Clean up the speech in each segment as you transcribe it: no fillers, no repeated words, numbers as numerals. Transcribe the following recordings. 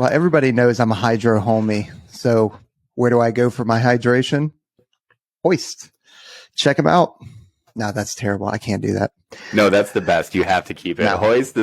Well, everybody knows I'm a hydro homie. So where do I go for my hydration? Hoist. Check them out. No, that's terrible. I can't do that. No, that's the best. You have to keep it. No. Hoist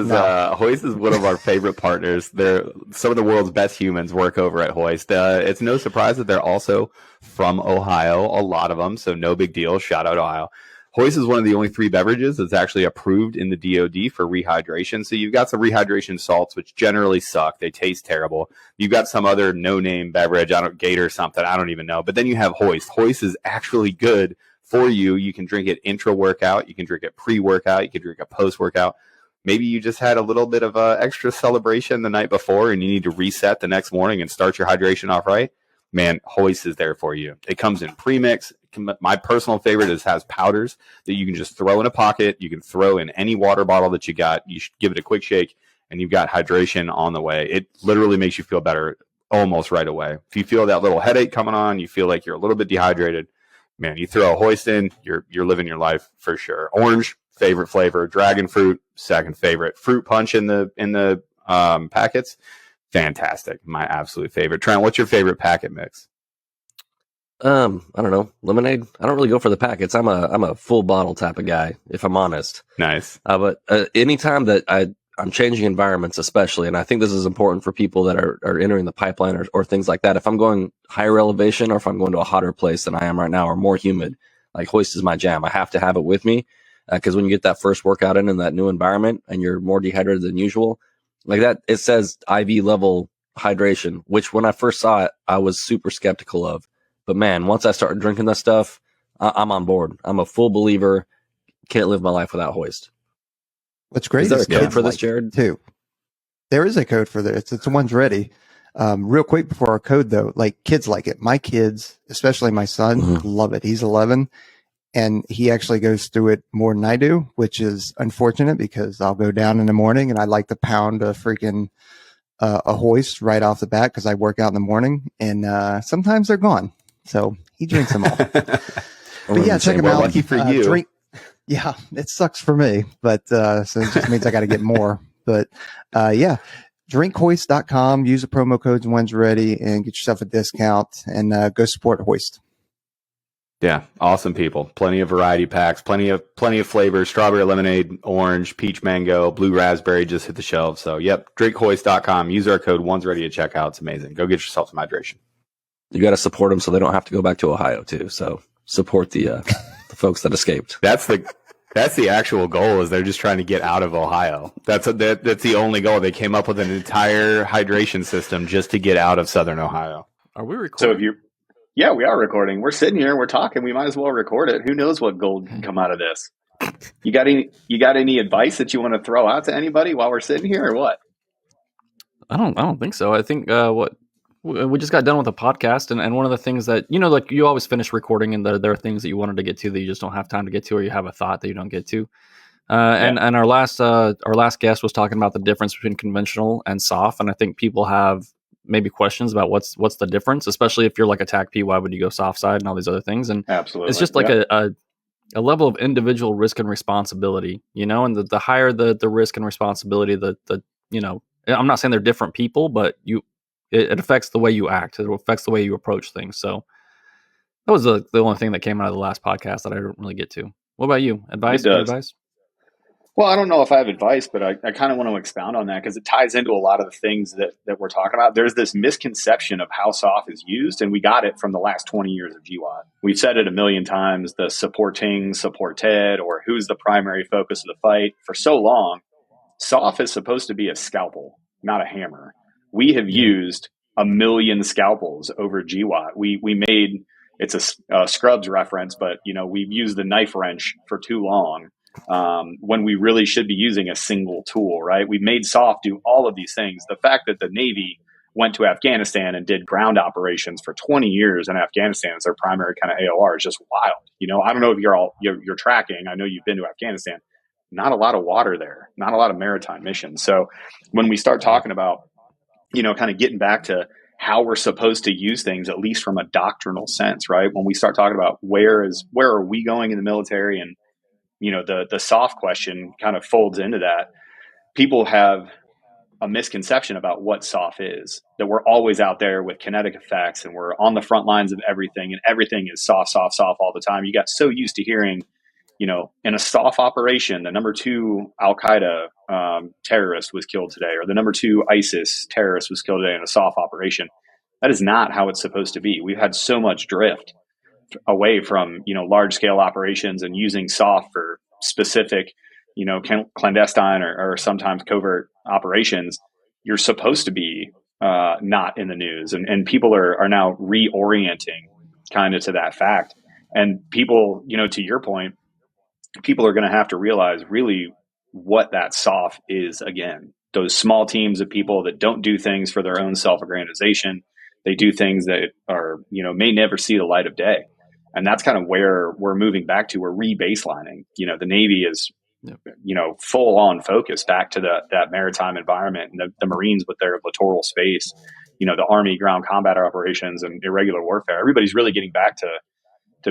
is one of our favorite partners. They're some of the world's best humans work over at Hoist. It's no surprise that they're also from Ohio, a lot of them. So no big deal. Shout out Ohio. Hoist is one of the only 3 beverages that's actually approved in the DoD for rehydration. So you've got some rehydration salts, which generally suck. They taste terrible. You've got some other no-name beverage, Gator something, I don't even know. But then you have Hoist. Hoist is actually good for you. You can drink it intra-workout. You can drink it pre-workout. You can drink it post-workout. Maybe you just had a little bit of a extra celebration the night before and you need to reset the next morning and start your hydration off right. Man, Hoist is there for you. It comes in premix. My personal favorite is has powders that you can just throw in a pocket. You can throw in any water bottle that you got. You should give it a quick shake and you've got hydration on the way. It literally makes you feel better almost right away. If you feel that little headache coming on, you feel like you're a little bit dehydrated, man, you throw a Hoist in, you're living your life for sure. Orange, favorite flavor. Dragon fruit, second favorite. Fruit punch in the packets, fantastic. My absolute favorite. Trent, what's your favorite packet mix? I don't know. Lemonade. I don't really go for the packets. I'm a full bottle type of guy, if I'm honest. Nice. But anytime that I'm changing environments, especially, and I think this is important for people that are entering the pipeline or things like that. If I'm going higher elevation or if I'm going to a hotter place than I am right now or more humid, like Hoist is my jam. I have to have it with me because when you get that first workout in that new environment and you're more dehydrated than usual, like that, it says IV level hydration, which when I first saw it, I was super skeptical of. But man, once I started drinking that stuff, I'm on board. I'm a full believer. Can't live my life without Hoist. What's great is there a code for this, Jared? Too. There is a code for this. It's onesready. Real quick before our code though, like kids like it. My kids, especially my son, love it. He's 11 and he actually goes through it more than I do, which is unfortunate because I'll go down in the morning and I like to pound a freaking a Hoist right off the bat because I work out in the morning and sometimes they're gone. So he drinks them all. But yeah, check him out. Lucky for you. Yeah, it sucks for me, but so it just means I got to get more. But yeah, drinkhoist.com, use the promo code onesready and get yourself a discount and go support Hoist. Yeah, awesome people. Plenty of variety packs, plenty of flavors, strawberry lemonade, orange, peach mango, blue raspberry just hit the shelves. So yep, drinkhoist.com, use our code onesready at checkout. It's amazing. Go get yourself some hydration. You got to support them so they don't have to go back to Ohio too. So support the folks that escaped. That's the actual goal is they're just trying to get out of Ohio. That's the only goal. They came up with an entire hydration system just to get out of Southern Ohio. Are we recording? So yeah, we are recording. We're sitting here, we're talking. We might as well record it. Who knows what gold can come out of this? You got any advice that you want to throw out to anybody while we're sitting here, or what? I don't think so. I think we just got done with a podcast, and one of the things that, like you always finish recording and there are things that you wanted to get to that you just don't have time to get to, or you have a thought that you don't get to. And our last guest was talking about the difference between conventional and soft, and I think people have maybe questions about what's the difference, especially if you're like a TAC-P, why would you go soft side and all these other things? And absolutely, it's just like a level of individual risk and responsibility, and the higher the risk and responsibility, the I'm not saying they're different people, but it affects the way you act. It affects the way you approach things. So that was the only thing that came out of the last podcast that I didn't really get to. What about you? Advice? Well, I don't know if I have advice, but I kind of want to expound on that because it ties into a lot of the things that we're talking about. There's this misconception of how soft is used, and we got it from the last 20 years of GWOT. We've said it a million times, the supporting, supported, or who's the primary focus of the fight. For so long, soft is supposed to be a scalpel, not a hammer. We have used a million scalpels over GWOT. We made, it's a Scrubs reference, but we've used the knife wrench for too long. When we really should be using a single tool, right? We made soft do all of these things. The fact that the Navy went to Afghanistan and did ground operations for 20 years in Afghanistan as their primary kind of AOR is just wild. I don't know if you're tracking. I know you've been to Afghanistan. Not a lot of water there, not a lot of maritime missions. So when we start talking about, kind of getting back to how we're supposed to use things, at least from a doctrinal sense, right? When we start talking about where are we going in the military, and the soft question kind of folds into that. People have a misconception about what SOF is, that we're always out there with kinetic effects and we're on the front lines of everything and everything is SOF all the time. You got so used to hearing, in a SOF operation, the number 2 Al-Qaeda terrorist was killed today, or the number 2 ISIS terrorist was killed today in a SOF operation. That is not how it's supposed to be. We've had so much drift away from, large scale operations and using SOF for specific, clandestine or sometimes covert operations. You're supposed to be not in the news. And people are now reorienting kind of to that fact. And people, to your point, people are going to have to realize really what that SOF is again. Those small teams of people that don't do things for their own self-aggrandization. They do things that are, may never see the light of day. And that's kind of where we're moving back to. We're re-baselining. The Navy is, full on focus back to that maritime environment, and the Marines with their littoral space, the Army ground combat operations and irregular warfare. Everybody's really getting back to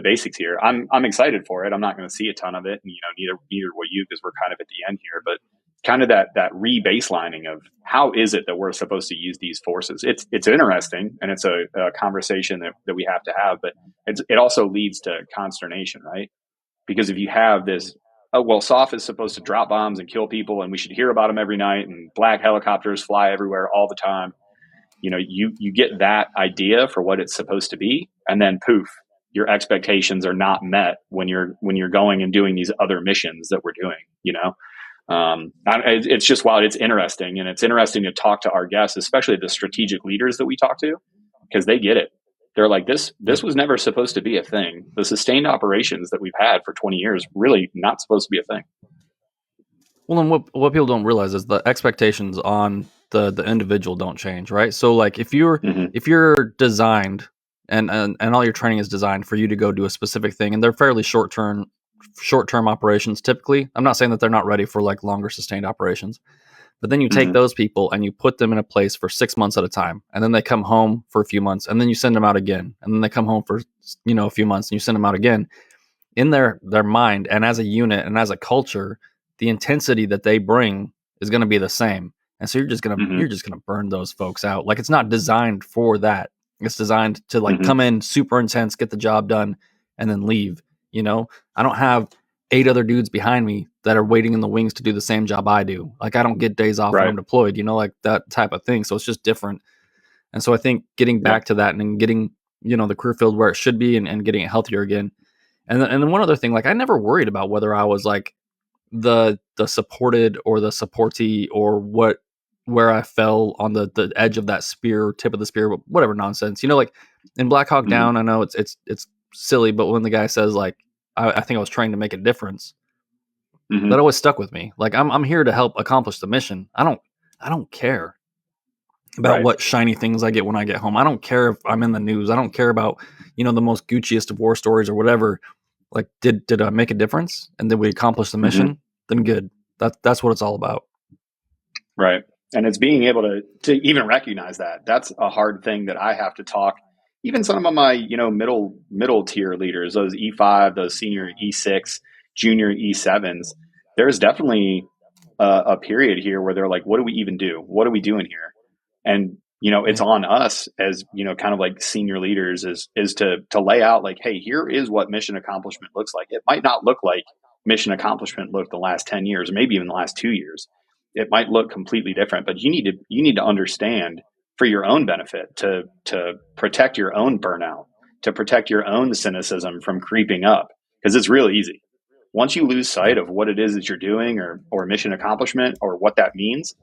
basics here. I'm excited for it. I'm not going to see a ton of it, and neither will you, because we're kind of at the end here. But kind of that re-baselining of how is it that we're supposed to use these forces. It's interesting, and it's a conversation that we have to have, but it also leads to consternation, right? Because if you have this, SOF is supposed to drop bombs and kill people, and we should hear about them every night, and black helicopters fly everywhere all the time. You get that idea for what it's supposed to be, and then poof, your expectations are not met when you're going and doing these other missions that we're doing. It's just wild. It's interesting, and it's interesting to talk to our guests, especially the strategic leaders that we talk to, because they get it. They're like, this was never supposed to be a thing. The sustained operations that we've had for 20 years really not supposed to be a thing. Well, and what people don't realize is the expectations on the individual don't change, right? So like if you're designed and all your training is designed for you to go do a specific thing, and they're fairly short-term operations typically. I'm not saying that they're not ready for like longer sustained operations, but then you take those people and you put them in a place for 6 months at a time, and then they come home for a few months, and then you send them out again, and then they come home for a few months, and you send them out again. In their mind and as a unit and as a culture, the intensity that they bring is going to be the same, and so you're just gonna burn those folks out. Like, it's not designed for that. It's designed to like come in super intense, get the job done, and then leave. I don't have 8 other dudes behind me that are waiting in the wings to do the same job I do. Like, I don't get days off when I'm deployed, like that type of thing. So it's just different. And so I think getting back to that and getting, the career field where it should be and getting it healthier again. And then one other thing, like, I never worried about whether I was like the supported or the supportee or where I fell on the edge of that spear, tip of the spear, whatever nonsense, like in Black Hawk Down, I know it's silly, but when the guy says like, I think I was trying to make a difference, that always stuck with me. Like, I'm here to help accomplish the mission. I don't care about what shiny things I get when I get home. I don't care if I'm in the news. I don't care about, the most Gucciest of war stories or whatever. Like, did I make a difference? And did we accomplish the mission? Then good. That's what it's all about. Right. And it's being able to even recognize that. That's a hard thing that I have to talk. Even some of my, middle tier leaders, those E5, those senior E6, junior E7s, there's definitely a period here where they're like, what do we even do? What are we doing here? And, it's on us as, kind of like senior leaders is to lay out like, hey, here is what mission accomplishment looks like. It might not look like mission accomplishment looked the last 10 years, or maybe even the last 2 years. It might look completely different, but you need to understand for your own benefit to protect your own burnout, to protect your own cynicism from creeping up, because it's real easy. Once you lose sight of what it is that you're doing or mission accomplishment or what that means,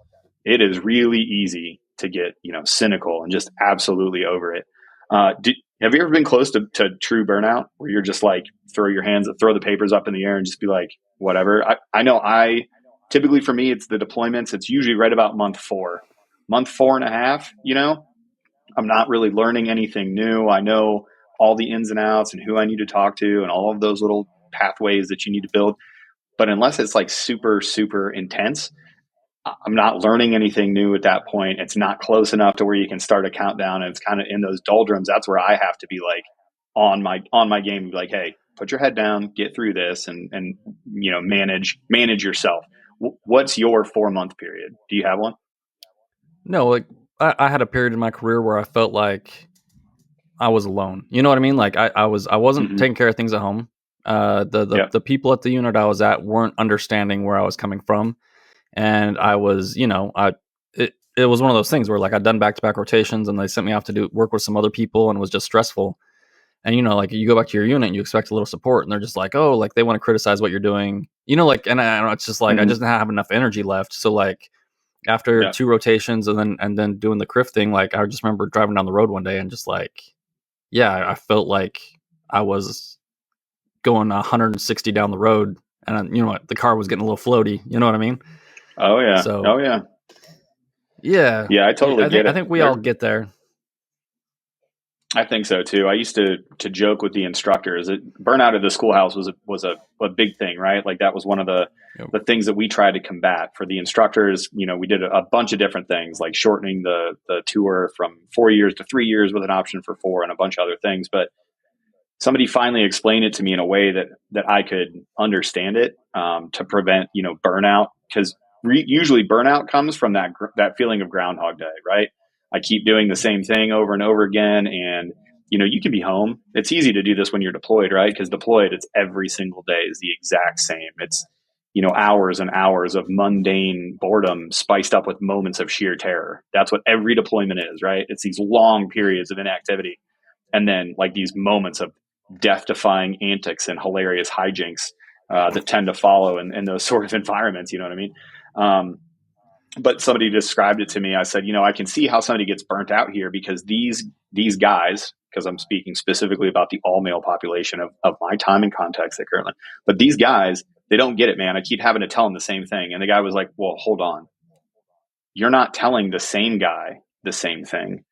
it is really easy to get, cynical and just absolutely over it. Have you ever been close to true burnout where you're just like, throw the papers up in the air and just be like, whatever? I know typically for me, it's the deployments. It's usually right about month 4.5, I'm not really learning anything new. I know all the ins and outs and who I need to talk to and all of those little pathways that you need to build. But unless it's like super, super intense, I'm not learning anything new at that point. It's not close enough to where you can start a countdown, and it's kind of in those doldrums. That's where I have to be like on my game and be like, hey, put your head down, get through this, and manage yourself. What's your 4-month period? Do you have one? No, like I had a period in my career where I felt like I was alone. You know what I mean? Like I wasn't Hmm. taking care of things at home. Yeah. The people at the unit I was at weren't understanding where I was coming from, and I was, it was one of those things where like I'd done back to back rotations, and they sent me off to do work with some other people, and it was just stressful. And like you go back to your unit and you expect a little support, and they're just like, oh, like they want to criticize what you're doing, like, and I don't know, it's just like I Hmm. just didn't have enough energy left. So like after Yeah. 2 rotations and then doing the criff thing, like I just remember driving down the road one day and just like, yeah, I felt like I was going 160 down the road, and what, the car was getting a little floaty. You know what I mean? Oh yeah. So Oh yeah. yeah, Yeah. I totally I get think I it. think we all get there. I think so too. I used to joke with the instructors that burnout at the schoolhouse was a big thing, right? Like that was one of Yep. the things that we tried to combat for the instructors. We did a bunch of different things, like shortening the tour from 4 years to 3 years with an option for 4, and a bunch of other things. But somebody finally explained it to me in a way that I could understand it, to prevent burnout, because usually burnout comes from that feeling of Groundhog Day, right? I keep doing the same thing over and over again, and you can be home. It's easy to do this when you're deployed, right? Because deployed, it's every single day is the exact same. It's hours and hours of mundane boredom spiced up with moments of sheer terror. That's what every deployment is, right? It's these long periods of inactivity, and then like these moments of death-defying antics and hilarious hijinks that tend to follow in those sort of environments. You know what I mean? But somebody described it to me. I said, I can see how somebody gets burnt out here, because these guys, because I'm speaking specifically about the all male population of my time and context at Kirtland, but these guys, they don't get it, man. I keep having to tell them the same thing. And the guy was like, well, hold on. You're not telling the same guy the same thing.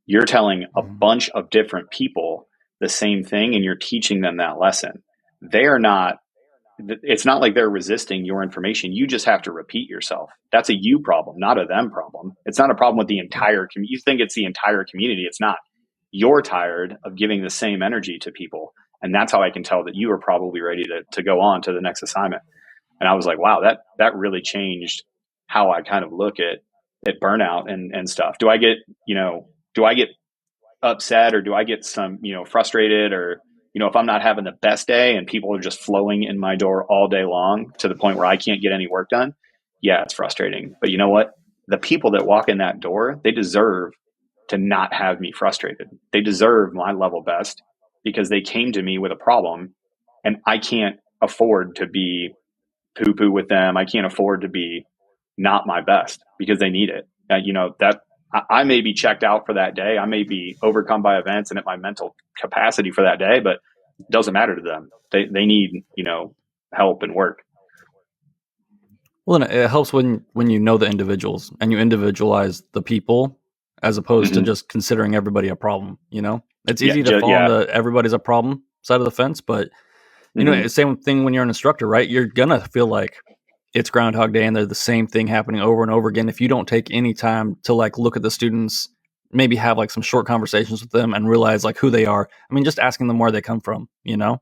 You're telling a bunch of different people the same thing, and you're teaching them that lesson. They're not, it's not like they're resisting your information. You just have to repeat yourself. That's a you problem, not a them problem. It's not a problem with the entire community. You think it's the entire community. It's not. You're tired of giving the same energy to people. And that's how I can tell that you are probably ready to go on to the next assignment. And I was like, wow, that really changed how I kind of look at burnout and stuff. Do I get, do I get upset, or do I get some, frustrated, or, if I'm not having the best day and people are just flowing in my door all day long to the point where I can't get any work done? Yeah, it's frustrating. But you know what? The people that walk in that door, they deserve to not have me frustrated. They deserve my level best, because they came to me with a problem, and I can't afford to be poo poo with them. I can't afford to be not my best, because they need it. That I may be checked out for that day. I may be overcome by events and at my mental capacity for that day, but it doesn't matter to them. They need, help and work. Well, then it helps when you know the individuals and you individualize the people, as opposed to Mhm. just considering everybody a problem. It's Yeah. easy to fall on Yeah. the everybody's a problem side of the fence, but Mhm. same thing when you're an instructor, right? You're gonna feel like it's Groundhog Day and they're the same thing happening over and over again if you don't take any time to like look at the students, maybe have like some short conversations with them and realize like who they are. I mean, just asking them where they come from, and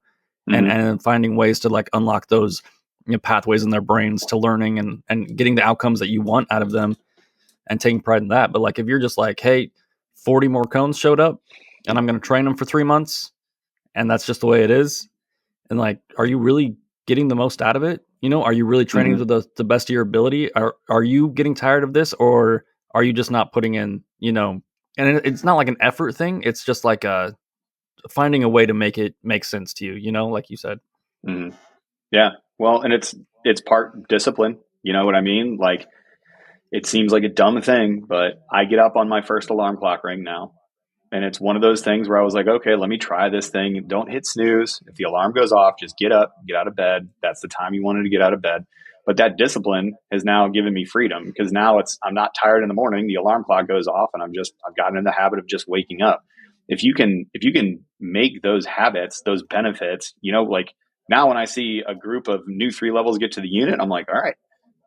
Mhm. finding ways to like unlock those pathways in their brains to learning and getting the outcomes that you want out of them and taking pride in that. But like if you're just like, hey, 40 more cones showed up and I'm going to train them for 3 months and that's just the way it is, and like, are you really getting the most out of it? Are you really training Mhm. to the best of your ability? Are you getting tired of this, or are you just not putting in, and it's not like an effort thing. It's just like finding a way to make it make sense to you, like you said. Mhm. Yeah. Well, and it's part discipline. You know what I mean? Like, it seems like a dumb thing, but I get up on my first alarm clock ring now. And it's one of those things where I was like, okay, let me try this thing. Don't hit snooze. If the alarm goes off, just get up, get out of bed. That's the time you wanted to get out of bed. But that discipline has now given me freedom, because now I'm not tired in the morning. The alarm clock goes off and I've gotten in the habit of just waking up. If you can make those habits, those benefits, like now when I see a group of new 3 levels get to the unit, I'm like, all right,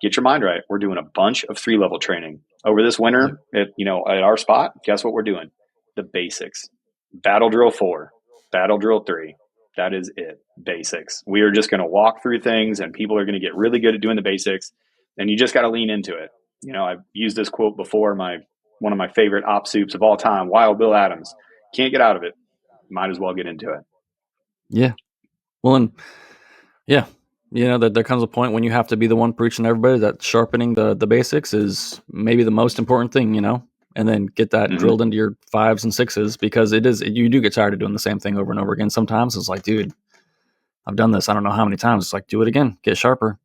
get your mind right. We're doing a bunch of 3 level training over this winter at our spot. Guess what we're doing? The basics. Battle drill 4, battle drill 3. That is it. Basics. We are just going to walk through things, and people are going to get really good at doing the basics, and you just got to lean into it. I've used this quote before. My one of my favorite op soups of all time, Wild Bill Adams. Can't get out of it. Might as well get into it. Yeah. Well, and yeah, that there comes a point when you have to be the one preaching to everybody that sharpening the basics is maybe the most important thing, and then get that drilled into your 5s and 6s, because you do get tired of doing the same thing over and over again. Sometimes it's like, dude, I've done this I don't know how many times. It's like, do it again, get sharper,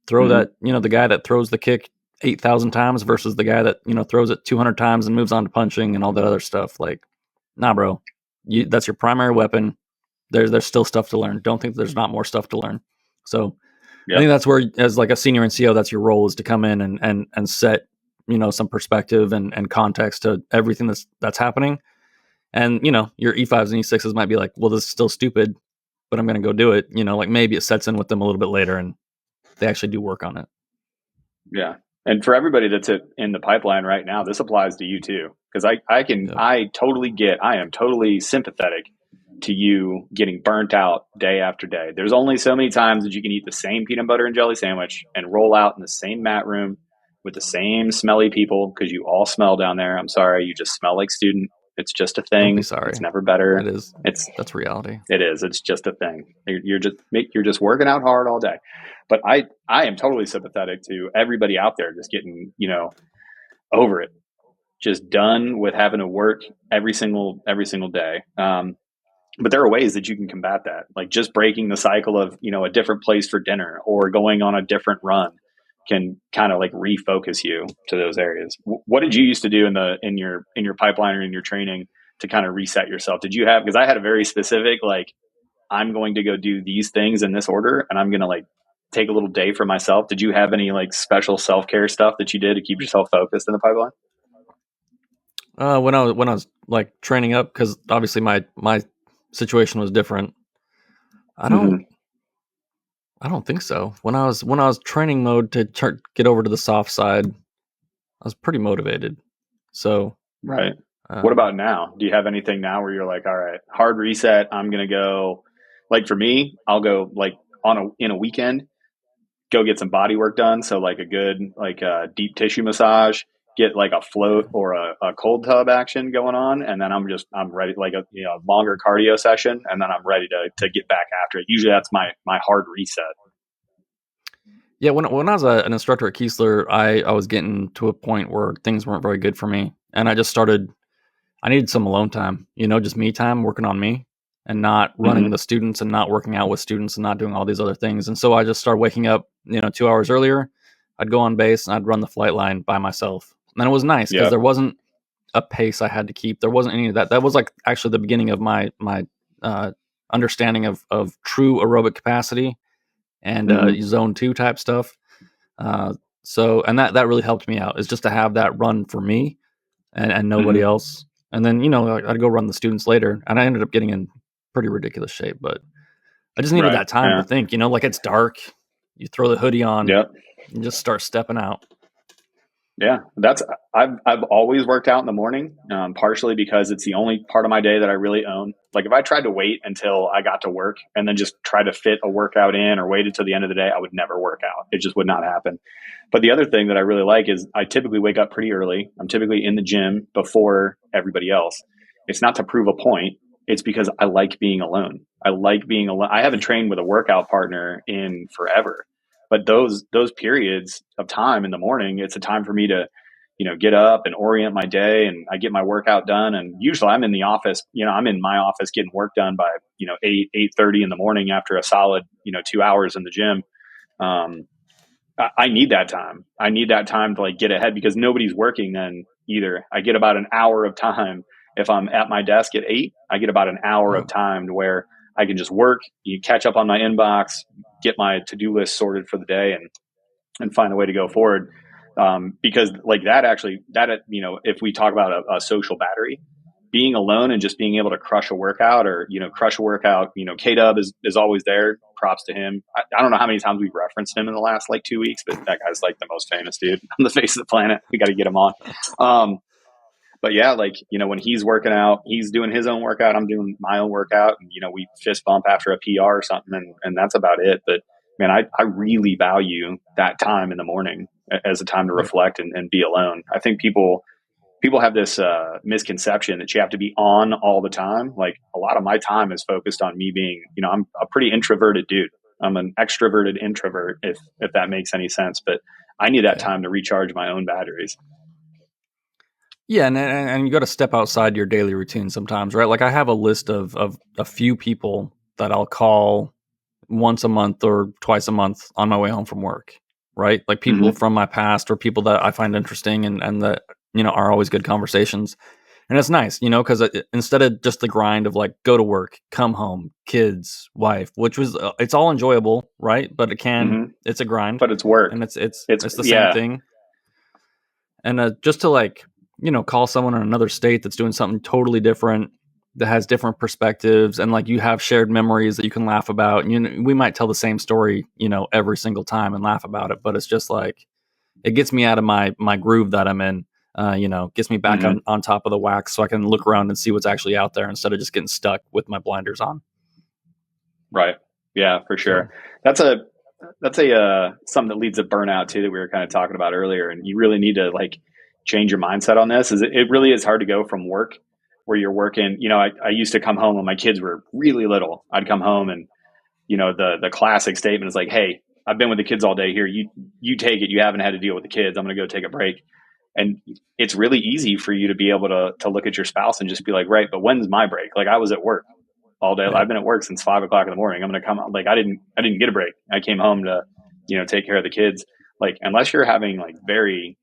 throw that, the guy that throws the kick 8,000 times versus the guy that, throws it 200 times and moves on to punching and all that other stuff. Like, nah, bro, that's your primary weapon. There's still stuff to learn. Don't think there's not more stuff to learn. So I think that's where, as like a senior NCO, that's your role, is to come in and set, some perspective and context to everything that's happening. And, your E5s and E6s might be like, well, this is still stupid, but I'm going to go do it. Like maybe it sets in with them a little bit later and they actually do work on it. Yeah. And for everybody that's in the pipeline right now, this applies to you too. Because I am totally sympathetic to you getting burnt out day after day. There's only so many times that you can eat the same peanut butter and jelly sandwich and roll out in the same mat room with the same smelly people, because you all smell down there. I'm sorry, you just smell like student. It's just a thing. Don't be sorry. It's never better. It is. That's reality. It is. It's just a thing. You're just working out hard all day. But I am totally sympathetic to everybody out there just getting, over it, just done with having to work every single day. But there are ways that you can combat that, like just breaking the cycle of, a different place for dinner or going on a different run can kind of like refocus you to those areas. What did you used to do in your pipeline or in your training to kind of reset yourself? Did you have, because I had a very specific, like, I'm going to go do these things in this order and I'm going to like take a little day for myself. Did you have any like special self-care stuff that you did to keep yourself focused in the pipeline? When I was like training up, because obviously my situation was different. I don't think so. When I was training mode to get over to the soft side, I was pretty motivated. So right. What about now? Do you have anything now where you're like, all right, hard reset, I'm gonna go, like for me, I'll go like in a weekend, go get some body work done. So like a good deep tissue massage, get like a float or a cold tub action going on, and then I'm ready, like a longer cardio session, and then I'm ready to get back after it. Usually that's my hard reset. Yeah, when I was an instructor at Keesler, I was getting to a point where things weren't very good for me, and I needed some alone time, just me time, working on me, and not running the students and not working out with students and not doing all these other things. And so I just started waking up, 2 hours earlier. I'd go on base and I'd run the flight line by myself. And it was nice because there wasn't a pace I had to keep. There wasn't any of that. That was like actually the beginning of my understanding of true aerobic capacity and zone 2 type stuff. So that really helped me out, is just to have that run for me and nobody else. And then, I'd go run the students later, and I ended up getting in pretty ridiculous shape, but I just needed that time to think, like it's dark, you throw the hoodie on and just start stepping out. Yeah, I've always worked out in the morning, partially because it's the only part of my day that I really own. Like if I tried to wait until I got to work and then just try to fit a workout in or wait until the end of the day, I would never work out. It just would not happen. But the other thing that I really like is I typically wake up pretty early. I'm typically in the gym before everybody else. It's not to prove a point. It's because I like being alone. I like being alone. I haven't trained with a workout partner in forever. But those periods of time in the morning, it's a time for me to, get up and orient my day, and I get my workout done. And usually I'm in the office, I'm in my office getting work done by, 8:30 in the morning after a solid, 2 hours in the gym. I need that time. I need that time to like get ahead, because nobody's working then either. I get about an hour of time. If I'm at my desk at 8, I get about an hour of time to where I can just work, catch up on my inbox, get my to-do list sorted for the day, and find a way to go forward. Because like if we talk about a social battery, being alone and just being able to crush a workout K-Dub is always there. Props to him. I don't know how many times we've referenced him in the last like 2 weeks, but that guy's like the most famous dude on the face of the planet. We got to get him on. But yeah, like, when he's working out, he's doing his own workout, I'm doing my own workout, and, we fist bump after a PR or something, and that's about it. But man, I really value that time in the morning as a time to reflect and be alone. I think people, people have this misconception that you have to be on all the time. Like a lot of my time is focused on me being, I'm a pretty introverted dude. I'm an extroverted introvert, if that makes any sense. But I need that time to recharge my own batteries. Yeah, and you got to step outside your daily routine sometimes, right? Like I have a list of a few people that I'll call once a month or twice a month on my way home from work, right? Like people from my past or people that I find interesting and that, are always good conversations. And it's nice, because instead of just the grind of like go to work, come home, kids, wife, which was it's all enjoyable, right? But it's a grind, but it's work, and it's the same thing. And just to like call someone in another state that's doing something totally different, that has different perspectives, and like you have shared memories that you can laugh about. And we might tell the same story, every single time and laugh about it, but it's just like it gets me out of my groove that I'm in. Gets me back on top of the wax so I can look around and see what's actually out there instead of just getting stuck with my blinders on. Right. Yeah, for sure. That's a something that leads to burnout too, that we were kind of talking about earlier. And you really need to like change your mindset on this. It really is hard to go from work where you're working. I used to come home when my kids were really little. I'd come home and, the classic statement is like, hey, I've been with the kids all day here. You take it. You haven't had to deal with the kids. I'm going to go take a break. And it's really easy for you to be able to look at your spouse and just be like, right, but when's my break? Like I was at work all day. I've been at work since 5 o'clock in the morning. I'm going to come out. Like I didn't get a break. I came home to, take care of the kids. Like, unless you're having like very,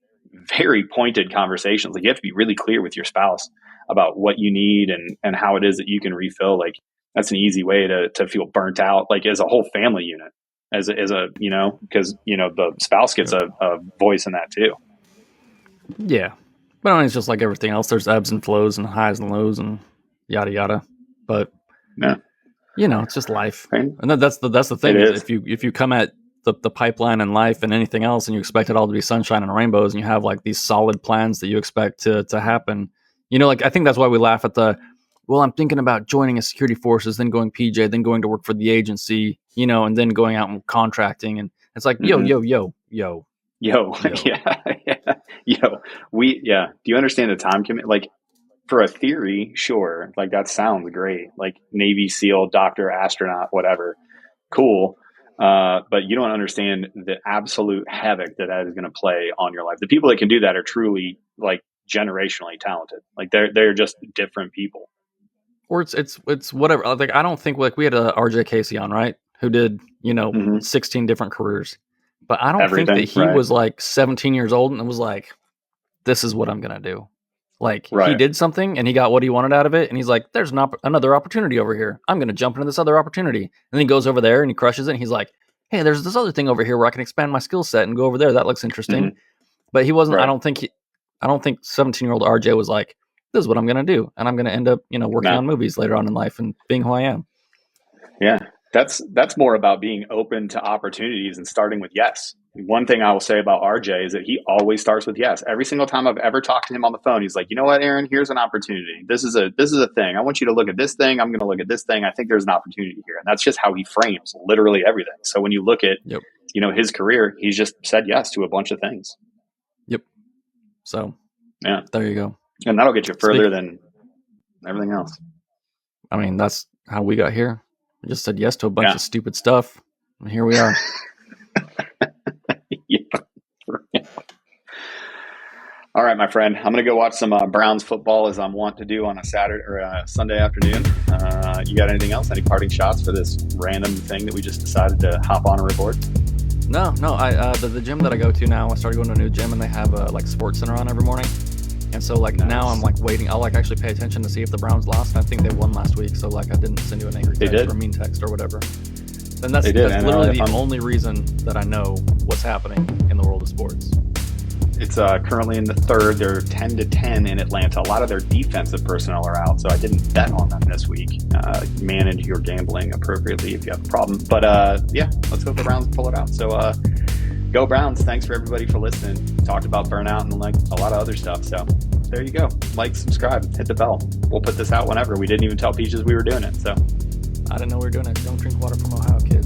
very pointed conversations, like you have to be really clear with your spouse about what you need and how it is that you can refill. Like that's an easy way to feel burnt out, like as a whole family unit, as a, because, the spouse gets a voice in that too. Yeah. But I mean, it's just like everything else. There's ebbs and flows and highs and lows and yada, yada. But, it's just life. Right. And that's the thing. Is if you come at the pipeline in life and anything else and you expect it all to be sunshine and rainbows and you have like these solid plans that you expect to happen, like I think that's why we laugh at I'm thinking about joining a security forces, then going PJ, then going to work for the agency, and then going out and contracting. And it's like, yo. Yo. Do you understand the time commit? Like for a theory, sure. Like that sounds great. Like Navy SEAL, doctor, astronaut, whatever. Cool. But you don't understand the absolute havoc that is going to play on your life. The people that can do that are truly like generationally talented. Like they're just different people. Or it's whatever. Like I don't think like we had a RJ Casey on, right? Who did, 16 different careers. But I don't think that he was like 17 years old and was like, this is what I'm going to do. Like he did something and he got what he wanted out of it. And he's like, there's another opportunity over here. I'm going to jump into this other opportunity. And then he goes over there and he crushes it. And he's like, hey, there's this other thing over here where I can expand my skill set and go over there. That looks interesting. But he wasn't, I don't think 17-year-old RJ was like, this is what I'm going to do. And I'm going to end up, working on movies later on in life and being who I am. Yeah. That's more about being open to opportunities and starting with yes. One thing I will say about RJ is that he always starts with yes. Every single time I've ever talked to him on the phone, he's like, you know what, Aaron, here's an opportunity. This is a thing. I want you to look at this thing. I'm going to look at this thing. I think there's an opportunity here. And that's just how he frames literally everything. So when you look at, his career, he's just said yes to a bunch of things. Yep. So yeah, there you go. And that'll get you further than everything else. I mean, that's how we got here. We just said yes to a bunch of stupid stuff. And here we are. All right, my friend. I'm going to go watch some Browns football as I'm wont to do on a Saturday or a Sunday afternoon. You got anything else? Any parting shots for this random thing that we just decided to hop on and record? No. I the gym that I go to now, I started going to a new gym and they have a sports center on every morning. And so now I'm waiting. I'll actually pay attention to see if the Browns lost. I think they won last week. So I didn't send you an angry text or a mean text or whatever. And that's literally the only reason that I know what's happening in the world of sports. It's currently in the third. They're 10-10 in Atlanta. A lot of their defensive personnel are out, so I didn't bet on them this week. Manage your gambling appropriately if you have a problem. But let's hope the Browns pull it out. So go Browns. Thanks for everybody for listening. Talked about burnout and a lot of other stuff. So there you go. Like, subscribe, hit the bell. We'll put this out whenever. We didn't even tell Peaches we were doing it. So I didn't know we were doing it. Don't drink water from Ohio, kids.